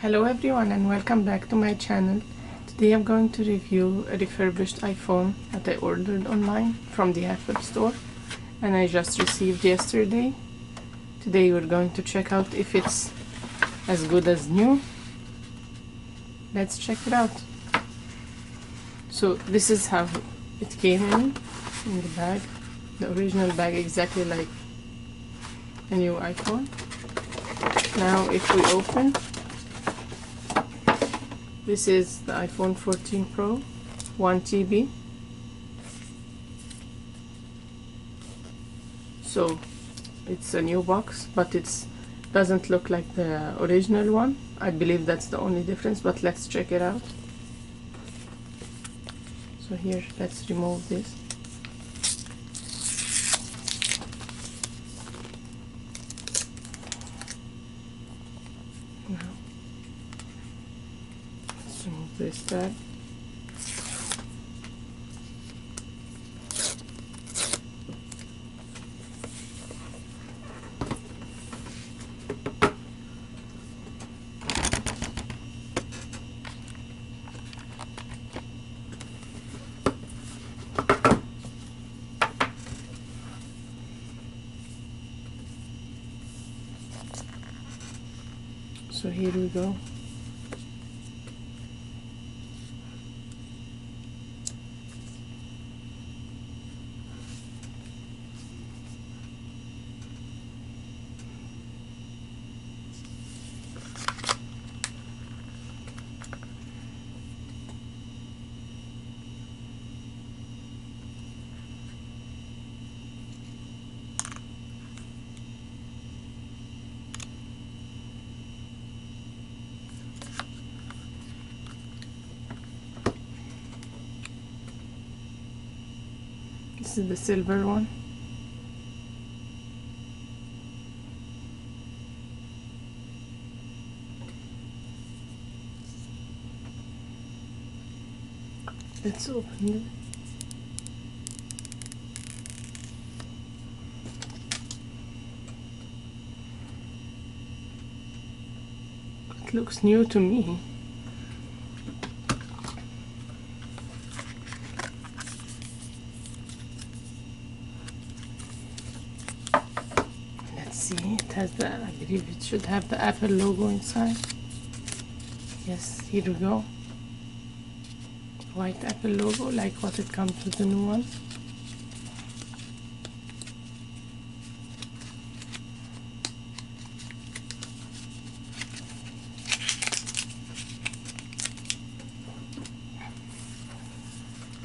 Hello everyone and welcome back to my channel. Today I'm going to review a refurbished iPhone that I ordered online from the Apple store and I just received yesterday. Today we're going to check out if it's as good as new. Let's check it out. So this is how it came in the bag. The original bag, exactly like a new iPhone. Now if we open, this is the iPhone 14 Pro, 1 TB. So it's a new box, but it doesn't look like the original one. I believe that's the only difference, but let's check it out. So here, let's remove this. Now, let's remove this tag. So here we go. This is the silver one. Let's open it. It looks new to me. See, it has the, I believe it should have the Apple logo inside. Yes, here we go. White Apple logo, like what it comes with the new one.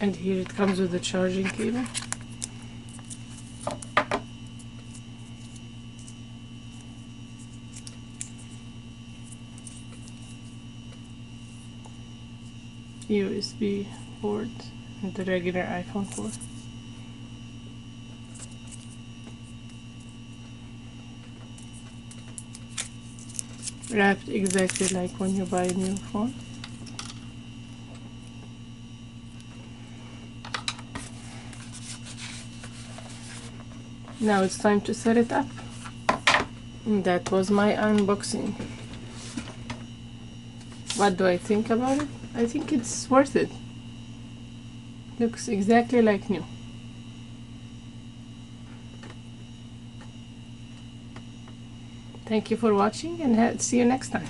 And here it comes with the charging cable. USB port and the regular iPhone port. Wrapped exactly like when you buy a new phone. Now it's time to set it up. And that was my unboxing. What do I think about it? I think it's worth it. Looks exactly like new. Thank you for watching and see you next time.